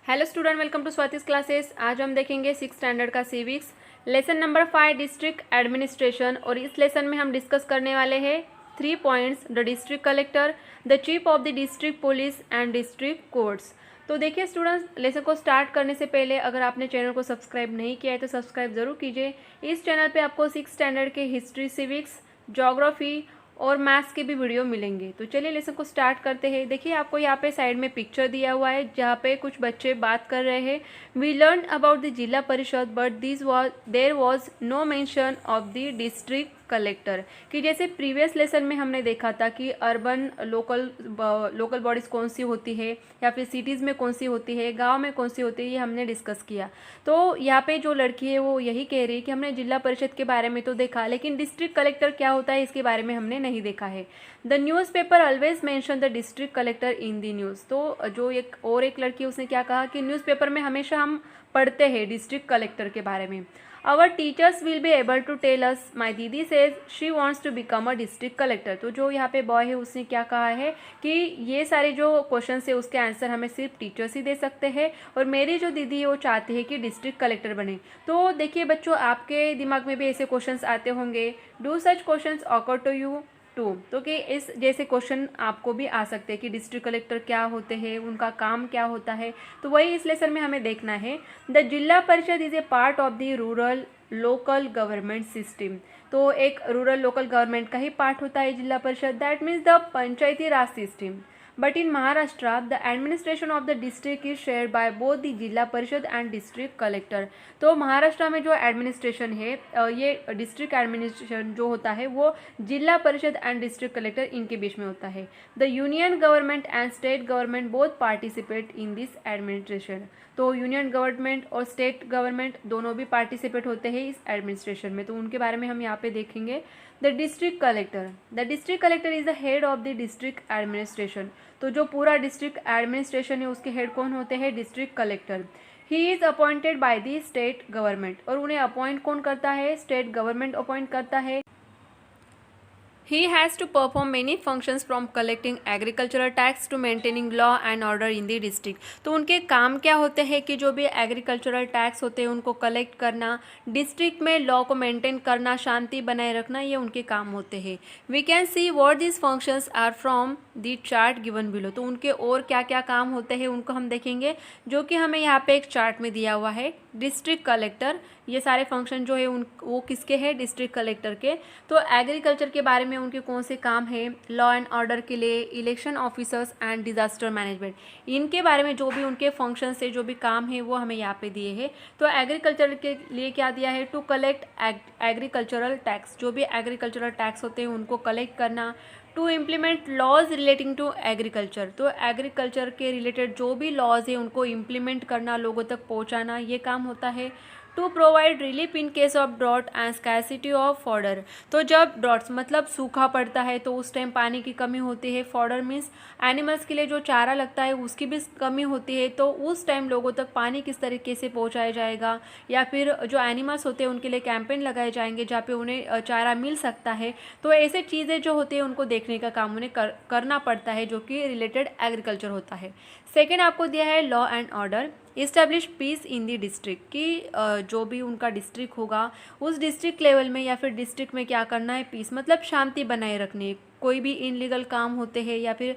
Hello student, welcome to Swati's classes. आज हम देखेंगे 6th स्टैंडर्ड का civics lesson number 5 district administration. और इस लेसन में हम डिस्कस करने वाले हैं 3 points: the district collector, the chief of the district police and district courts. तो देखिए स्टूडेंट्स, लेसन को स्टार्ट करने से पहले अगर आपने चैनल को सब्सक्राइब नहीं किया है तो सब्सक्राइब ज़रूर कीजिए। इस चैनल पे आपको 6th स्टैंडर्ड के हिस्ट्री, सिविक्स, ज्योग्राफी और मैथ्स के भी वीडियो मिलेंगे। तो चलिए लेसन को स्टार्ट करते हैं। देखिए आपको यहाँ पे साइड में पिक्चर दिया हुआ है जहाँ पे कुछ बच्चे बात कर रहे हैं। We learn about the Zilla Parishad but there was no mention of the district collector. कि जैसे प्रीवियस लेसन में हमने देखा था कि अर्बन लोकल बॉडीज़ कौन सी होती है या फिर सिटीज़ में कौन सी होती है, गांव में कौन सी होती है, ये हमने डिस्कस किया। तो यहाँ पे जो लड़की है वो यही कह रही है कि हमने जिला परिषद के बारे में तो देखा, लेकिन डिस्ट्रिक्ट कलेक्टर क्या होता है इसके बारे में हमने नहीं देखा है। The newspaper always mention the district collector in the news. तो जो एक लड़की उसने क्या कहा कि न्यूज़पेपर में हमेशा हम पढ़ते हैं डिस्ट्रिक्ट कलेक्टर के बारे में। Our teachers will be able to tell us. My दीदी says she wants to become a district collector। तो जो यहाँ पे बॉय है उसने क्या कहा है कि ये सारे जो क्वेश्चन है उसके आंसर हमें सिर्फ टीचर्स ही दे सकते हैं, और मेरी जो दीदी है वो चाहती है कि डिस्ट्रिक्ट कलेक्टर बने। तो देखिए बच्चों, आपके दिमाग में भी ऐसे क्वेश्चंस आते होंगे। Do such questions occur to you too. तो कि इस जैसे क्वेश्चन आपको भी आ सकते हैं कि डिस्ट्रिक्ट कलेक्टर क्या होते हैं, उनका काम क्या होता है। तो वही इस लेसन में हमें देखना है। द जिला परिषद is a part of the rural local government system. तो एक रूरल लोकल गवर्नमेंट का ही पार्ट होता है जिला परिषद। That means the Panchayati Raj system. But in Maharashtra the administration of the district is shared by both the Zilla परिषद and district collector. तो महाराष्ट्र में जो एडमिनिस्ट्रेशन है, ये डिस्ट्रिक्ट एडमिनिस्ट्रेशन जो होता है वो जिला परिषद एंड डिस्ट्रिक्ट कलेक्टर इनके बीच में होता है। The union government and state government both participate in this administration. तो यूनियन गवर्नमेंट और स्टेट गवर्नमेंट दोनों भी पार्टिसिपेट होते हैं इस एडमिनिस्ट्रेशन में। तो उनके बारे में हम यहाँ पे देखेंगे। The district collector is the head of the district administration. तो जो पूरा डिस्ट्रिक्ट एडमिनिस्ट्रेशन है उसके हेड कौन होते हैं? District collector. He is appointed by the state government. और उन्हें अपॉइंट कौन करता है? स्टेट गवर्नमेंट अपॉइंट करता है। He has to perform many functions from collecting agricultural tax to maintaining law and order in the district। तो उनके काम क्या होते हैं कि जो भी एग्रीकल्चरल टैक्स होते हैं उनको कलेक्ट करना, डिस्ट्रिक्ट में लॉ को मेंटेन करना, शांति बनाए रखना, ये उनके काम होते हैं। We can see what this functions are from the chart given below. तो उनके और क्या क्या काम होते हैं उनको हम देखेंगे, जो कि हमें यहाँ पे एक चार्ट में दिया हुआ है। डिस्ट्रिक्ट कलेक्टर, ये सारे फंक्शन जो है वो किसके हैं? डिस्ट्रिक्ट कलेक्टर के। तो एग्रीकल्चर के बारे में उनके कौन से काम है? लॉ एंड ऑर्डर के लिए, election officers and disaster management, इनके बारे में जो भी उनके फंक्शन से जो भी काम है वो हमें यहाँ पे दिए हैं। तो एग्रीकल्चर के लिए क्या दिया है? To collect agricultural tax. जो भी एग्रीकल्चरल टैक्स होते हैं उनको कलेक्ट करना। To implement laws relating to agriculture. तो एग्रीकल्चर के रिलेटेड जो भी लॉज है उनको इम्प्लीमेंट करना, लोगों तक पहुँचाना, ये काम होता है। To provide relief in case of drought and scarcity of fodder. तो जब ड्रॉट्स मतलब सूखा पड़ता है तो उस टाइम पानी की कमी होती है। फॉडर मीन्स एनिमल्स के लिए जो चारा लगता है उसकी भी कमी होती है। तो उस टाइम लोगों तक पानी किस तरीके से पहुंचाया जाएगा, या फिर जो एनिमल्स होते हैं उनके लिए कैंपेन लगाए जाएंगे जहाँ पे उन्हें चारा मिल सकता है। तो ऐसे चीज़ें जो होती है उनको देखने का काम उन्हें करना पड़ता है, जो कि रिलेटेड एग्रीकल्चर होता है। सेकेंड आपको दिया है law and order. Establish peace in the district. कि जो भी उनका डिस्ट्रिक्ट होगा उस डिस्ट्रिक्ट लेवल में या फिर डिस्ट्रिक्ट में क्या करना है? पीस मतलब शांति बनाए रखनी। कोई भी इनलीगल काम होते हैं या फिर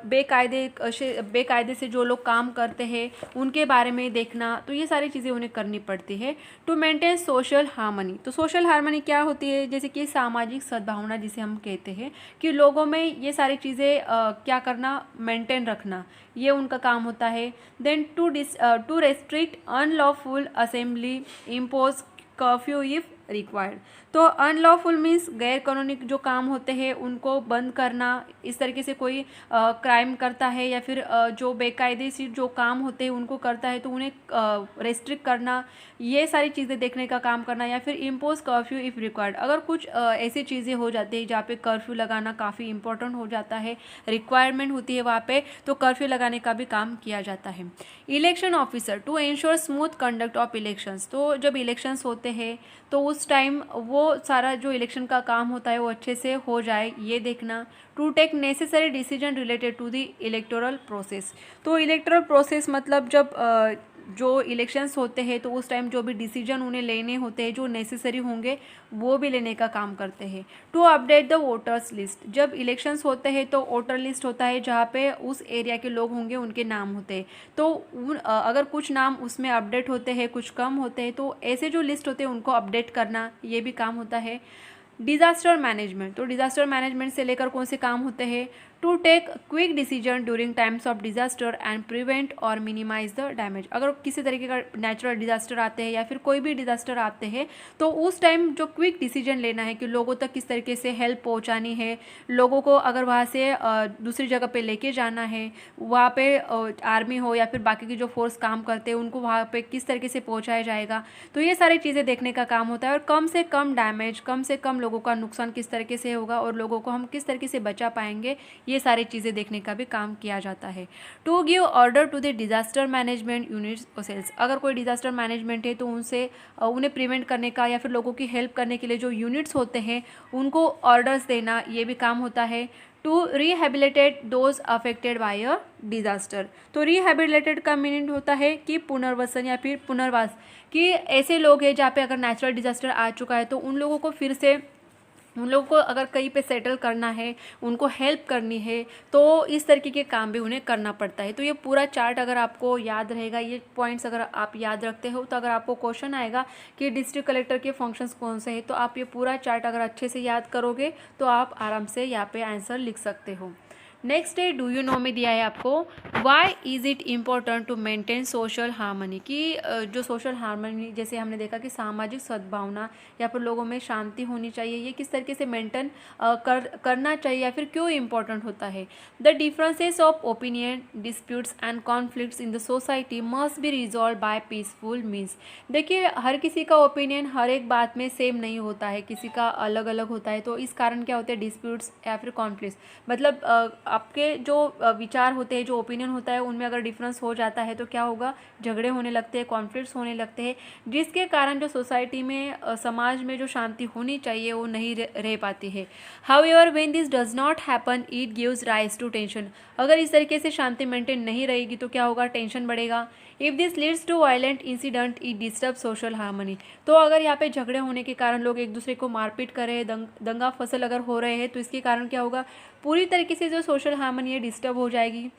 बेकायदे से जो लोग काम करते हैं उनके बारे में देखना, तो ये सारी चीज़ें उन्हें करनी पड़ती है। To maintain social harmony. तो सोशल हार्मनी क्या होती है? जैसे कि सामाजिक सद्भावना जिसे हम कहते हैं, कि लोगों में ये सारी चीज़ें क्या करना? मेंटेन रखना, ये उनका काम होता है। Then to restrict unlawful assembly, impose curfew if required. तो अनलॉफुल मीन्स गैर कानूनी जो काम होते हैं उनको बंद करना। इस तरीके से कोई क्राइम करता है या फिर जो बेकायदे से जो काम होते हैं उनको करता है तो उन्हें रेस्ट्रिक्ट करना, ये सारी चीज़ें देखने का काम करना। या फिर इम्पोज कर्फ्यू इफ़ रिक्वायर्ड। अगर कुछ ऐसी चीज़ें हो जाती है जहाँ पे कर्फ्यू लगाना काफ़ी इंपॉर्टेंट हो जाता है, रिक्वायरमेंट होती है वहाँ पे, तो कर्फ्यू लगाने का भी काम किया जाता है। Election officer to ensure smooth conduct of elections. तो जब इलेक्शंस होते हैं तो उस उस टाइम वो सारा जो इलेक्शन का काम होता है वो अच्छे से हो जाए, ये देखना। To take necessary decision related to the electoral process. तो इलेक्टोरल प्रोसेस मतलब जब जो इलेक्शंस होते हैं तो उस टाइम जो भी डिसीजन उन्हें लेने होते हैं जो नेसेसरी होंगे वो भी लेने का काम करते हैं। To update the voters list, जब इलेक्शंस होते हैं तो वोटर लिस्ट होता है जहाँ पे उस एरिया के लोग होंगे उनके नाम होते हैं, तो अगर कुछ नाम उसमें अपडेट होते हैं कुछ कम होते हैं तो ऐसे जो लिस्ट होते हैं उनको अपडेट करना ये भी काम होता है। डिज़ास्टर मैनेजमेंट, तो डिज़ास्टर मैनेजमेंट से लेकर कौन से काम होते हैं? To take quick decision during times of disaster and prevent और मिनिमाइज द डैमेज। अगर किसी तरीके का नेचुरल डिजास्टर आते हैं या फिर कोई भी डिजास्टर आते हैं तो उस टाइम जो क्विक डिसीजन लेना है कि लोगों तक किस तरीके से हेल्प पहुंचानी है, लोगों को अगर वहाँ से दूसरी जगह पे लेके जाना है, वहाँ पे आर्मी हो या फिर बाकी की जो फोर्स काम करते हैं उनको वहाँ पे किस तरीके से पहुँचाया जाएगा, तो ये सारी चीज़ें देखने का काम होता है। और कम से कम डैमेज, कम से कम लोगों का नुकसान किस तरीके से होगा और लोगों को हम किस तरीके से बचा पाएंगे, ये सारी चीज़ें देखने का भी काम किया जाता है। To give order to the disaster management units और सेल्स, अगर कोई डिजास्टर मैनेजमेंट है तो उन्हें प्रिवेंट करने का या फिर लोगों की हेल्प करने के लिए जो यूनिट्स होते हैं उनको ऑर्डर्स देना, ये भी काम होता है। To rehabilitate those affected by a disaster, तो रिहेबिलिटेट का मीनिंग होता है कि पुनर्वसन या फिर पुनर्वास, कि ऐसे लोग हैं जहाँ पे अगर नेचुरल डिजास्टर आ चुका है तो उन लोगों को फिर से, उन लोगों को अगर कहीं पे सेटल करना है, उनको हेल्प करनी है, तो इस तरीके के काम भी उन्हें करना पड़ता है। तो ये पूरा चार्ट अगर आपको याद रहेगा, ये पॉइंट्स अगर आप याद रखते हो, तो अगर आपको क्वेश्चन आएगा कि डिस्ट्रिक्ट कलेक्टर के फंक्शंस कौन से हैं, तो आप ये पूरा चार्ट अगर अच्छे से याद करोगे तो आप आराम से यहाँ पे आंसर लिख सकते हो। नेक्स्ट है डू यू नो में दिया है आपको, why is it important to maintain social harmony, कि जो सोशल हार्मनी जैसे हमने देखा कि सामाजिक सद्भावना या फिर लोगों में शांति होनी चाहिए, ये किस तरीके से मेंटेन करना चाहिए या फिर क्यों इम्पोर्टेंट होता है। The differences of opinion, disputes and conflicts in the society must be resolve by peaceful means. देखिए हर किसी का ओपिनियन हर एक बात में सेम नहीं होता है, किसी का अलग अलग होता है, तो इस कारण क्या होते हैं डिस्प्यूट्स या फिर कॉन्फ्लिक्ट्स, मतलब आपके जो विचार होते हैं, जो ओपिनियन होता है उनमें अगर डिफरेंस हो जाता है तो क्या होगा, झगड़े होने लगते हैं, कॉन्फ्लिक्ट्स होने लगते हैं, जिसके कारण जो सोसाइटी में समाज में जो शांति होनी चाहिए वो नहीं रह पाती है। However when this does not happen it gives rise to tension, अगर इस तरीके से शांति मेंटेन नहीं रहेगी तो क्या होगा, टेंशन बढ़ेगा। If this leads to violent incident it disturb social harmony, तो अगर यहाँ पे झगड़े होने के कारण लोग एक दूसरे को मारपीट कर रहे हैं, दंगा फसल अगर हो रहे हैं, तो इसके कारण क्या होगा, पूरी तरीके से जो सोशल हार्मनी है डिस्टर्ब हो जाएगी।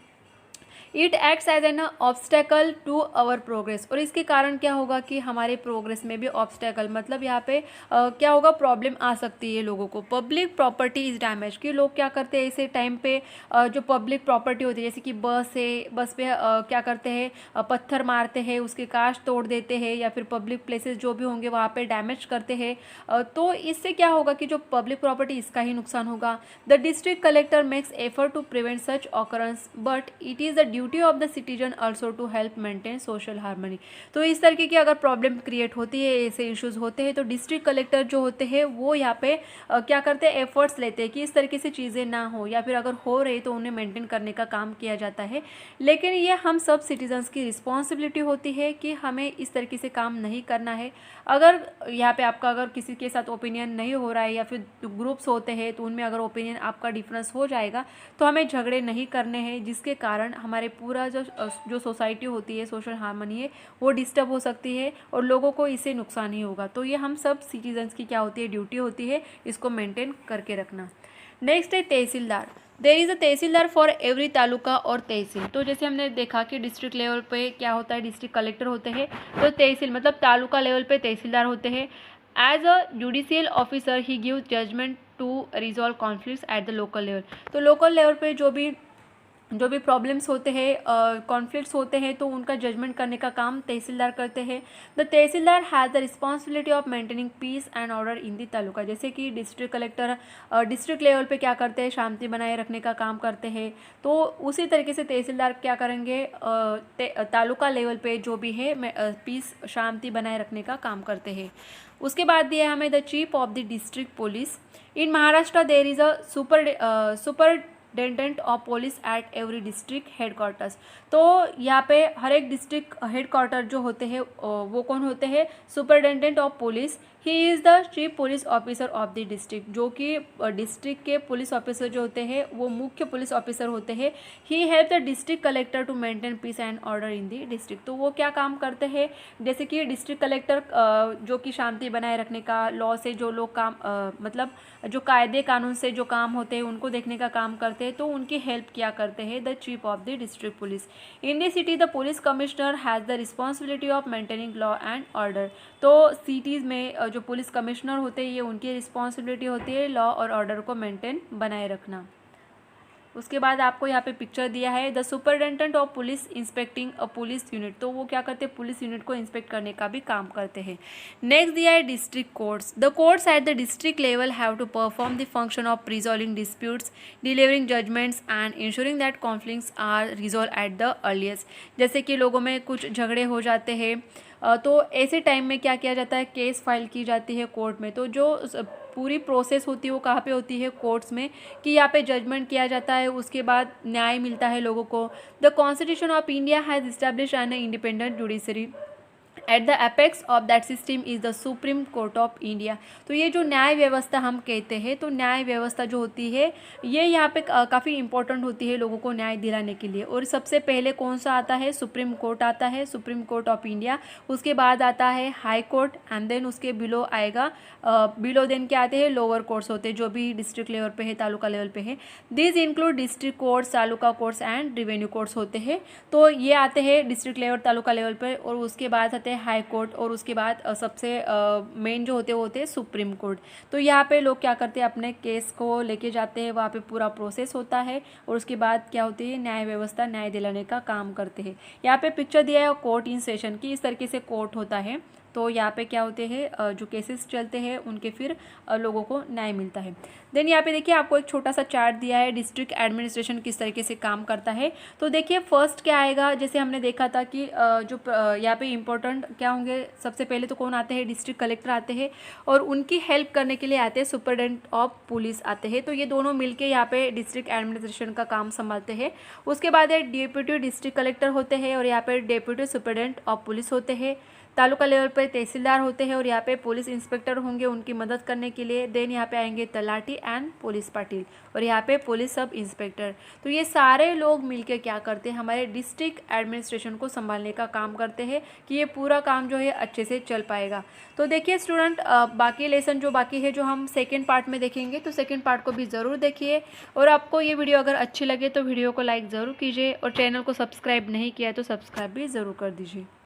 It acts as an obstacle to our progress, और इसके कारण क्या होगा कि हमारे प्रोग्रेस में भी ऑब्स्टेकल, मतलब यहाँ पे क्या होगा, प्रॉब्लम आ सकती है लोगों को। पब्लिक प्रॉपर्टी इज डैमेज, कि लोग क्या करते हैं ऐसे टाइम पे जो पब्लिक प्रॉपर्टी होती है जैसे कि बस है, बस पे क्या करते हैं, पत्थर मारते हैं, उसके कांच तोड़ देते हैं या फिर पब्लिक प्लेसेस जो भी होंगे वहाँ पे डैमेज करते हैं, तो इससे क्या होगा कि जो पब्लिक प्रॉपर्टी इसका ही नुकसान होगा। The district collector makes effort to prevent such occurrence but it is the duty of the citizen also to help maintain social harmony. तो इस तरीके की अगर प्रॉब्लम क्रिएट होती है, ऐसे इश्यूज होते हैं, तो डिस्ट्रिक्ट कलेक्टर जो होते हैं वो यहाँ पे क्या करते हैं, एफर्ट्स लेते हैं कि इस तरीके से चीज़ें ना हो, या फिर अगर हो रही तो उन्हें मेंटेन करने का काम किया जाता है। लेकिन ये हम सब सिटीजन्स की रिस्पॉन्सिबिलिटी होती है कि हमें इस तरीके से काम नहीं करना है। अगर यहाँ पे आपका अगर किसी के साथ ओपिनियन नहीं हो रहा है या फिर ग्रुप्स होते हैं तो उनमें अगर ओपिनियन आपका डिफरेंस हो जाएगा तो हमें झगड़े नहीं करने हैं, जिसके कारण हमारे पूरा जो सोसाइटी होती है, सोशल हार्मनी है, वो डिस्टर्ब हो सकती है और लोगों को इससे नुकसान ही होगा। तो ये हम सब सिटीजन्स की क्या होती है, ड्यूटी होती है इसको मेंटेन करके रखना। नेक्स्ट है tehsildar. There is a tehsildar for every taluka और तहसील। तो जैसे हमने देखा कि डिस्ट्रिक्ट लेवल पे क्या होता है, डिस्ट्रिक्ट कलेक्टर होते हैं, तो तहसील मतलब तालुका लेवल पे तहसीलदार होते हैं। As a judicial officer he gives judgement to resolve conflicts at the local level. तो लोकल लेवल पे जो भी प्रॉब्लम्स होते हैं, कॉन्फ्लिक्ट्स होते हैं, तो उनका जजमेंट करने का काम तहसीलदार करते हैं। The tehsildar has the responsibility of maintaining peace and order in the taluka. जैसे कि डिस्ट्रिक्ट कलेक्टर डिस्ट्रिक्ट लेवल पे क्या करते हैं, शांति बनाए रखने का काम करते हैं, तो उसी तरीके से तहसीलदार क्या करेंगे, तालुका लेवल पे जो भी है पीस शांति बनाए रखने का काम करते हैं। उसके बाद दिया हमें the chief of the district police. In Maharashtra there is a superintendent of police at every district headquarters. तो यहाँ पे हर एक डिस्ट्रिक्ट हेडक्वार्टर जो होते हैं वो कौन होते हैं, superintendent of police. He is the chief police officer of the district, जो कि डिस्ट्रिक्ट के पुलिस ऑफिसर जो होते हैं वो मुख्य पुलिस ऑफिसर होते हैं। He help the district collector to maintain peace and order in the district. तो वो क्या काम करते हैं, जैसे कि डिस्ट्रिक्ट कलेक्टर जो कि शांति बनाए रखने का, लॉ से जो लोग काम मतलब जो कायदे कानून से जो काम होते हैं उनको देखने का काम करते हैं, तो उनकी हेल्प किया करते हैं the chief of the district police. In the city the police commissioner has the responsibility of maintaining law and order. तो सिटीज़ में जो पुलिस कमिश्नर होते हैं ये उनकी रिस्पॉन्सिबिलिटी होती है लॉ और ऑर्डर को मेंटेन बनाए रखना। उसके बाद आपको यहाँ पे पिक्चर दिया है the superintendent of police inspecting a police unit. तो वो क्या करते हैं, पुलिस यूनिट को इंस्पेक्ट करने का भी काम करते हैं। नेक्स्ट दिया है district courts. The courts at the district level have to perform the function of resolving disputes, delivering judgements and ensuring that conflicts are resolve at the earliest. जैसे कि लोगों में कुछ झगड़े हो जाते हैं तो ऐसे टाइम में क्या किया जाता है, केस फाइल की जाती है कोर्ट में। तो जो पूरी प्रोसेस होती है वो कहाँ पे होती है, कोर्ट्स में, कि यहाँ पे जजमेंट किया जाता है, उसके बाद न्याय मिलता है लोगों को। The constitution of India has establish an independent judiciary. At the apex of that system is the supreme court of India. तो ये जो न्याय व्यवस्था हम कहते हैं, तो न्याय व्यवस्था जो होती है ये यहाँ पे काफ़ी इंपॉर्टेंट होती है लोगों को न्याय दिलाने के लिए। और सबसे पहले कौन सा आता है, सुप्रीम कोर्ट आता है, सुप्रीम कोर्ट ऑफ इंडिया। उसके बाद आता है हाई कोर्ट एंड देन उसके बिलो आएगा बिलो देन क्या आते हैं, लोअर कोर्ट्स होते हैं जो भी डिस्ट्रिक्ट लेवल पे है, तालुका लेवल पे है। This include district courts, taluka courts and revenue courts होते हैं। तो ये आते हैं डिस्ट्रिक्ट लेवल, तालुका लेवल पे। और उसके बाद आते हैं हाई कोर्ट और उसके बाद सबसे मेन जो होते हैं वो होते हैं सुप्रीम कोर्ट। तो यहाँ पे लोग क्या करते हैं, अपने केस को लेके जाते हैं, वहाँ पे पूरा प्रोसेस होता है और उसके बाद क्या होती है, न्याय व्यवस्था, न्याय दिलाने का काम करते हैं। यहाँ पे पिक्चर दिया है कोर्ट इन सेशन की, इस तरीके से कोर्ट होता है। तो यहाँ पे क्या होते हैं, जो केसेस चलते हैं उनके फिर लोगों को न्याय मिलता है। देन यहाँ पे देखिए आपको एक छोटा सा चार्ट दिया है, डिस्ट्रिक्ट एडमिनिस्ट्रेशन किस तरीके से काम करता है। तो देखिए फर्स्ट क्या आएगा, जैसे हमने देखा था कि जो यहाँ पे इम्पोर्टेंट क्या होंगे, सबसे पहले तो कौन आते हैं, डिस्ट्रिक्ट कलेक्टर आते हैं और उनकी हेल्प करने के लिए आते हैं सुपरिटेंडेंट ऑफ पुलिस आते हैं। तो ये दोनों मिलके यहाँ पे डिस्ट्रिक्ट एडमिनिस्ट्रेशन का काम संभालते हैं। उसके बाद डेप्यूटी डिस्ट्रिक्ट कलेक्टर होते हैं और यहाँ पे डेप्यूटी सुपरिटेंडेंट ऑफ पुलिस होते हैं। तालुका लेवल पर तहसीलदार होते हैं और यहाँ पे पुलिस इंस्पेक्टर होंगे उनकी मदद करने के लिए। देन यहाँ पे आएंगे तलाटी एंड पुलिस पाटिल और यहाँ पे पुलिस सब इंस्पेक्टर। तो ये सारे लोग मिलके क्या करते हैं, हमारे डिस्ट्रिक्ट एडमिनिस्ट्रेशन को संभालने का काम करते हैं कि ये पूरा काम जो है अच्छे से चल पाएगा। तो देखिए स्टूडेंट, बाकी लेसन जो बाकी है जो हम सेकेंड पार्ट में देखेंगे, तो सेकेंड पार्ट को भी ज़रूर देखिए। और आपको ये वीडियो अगर अच्छी लगे तो वीडियो को लाइक ज़रूर कीजिए और चैनल को सब्सक्राइब नहीं किया है तो सब्सक्राइब भी ज़रूर कर दीजिए।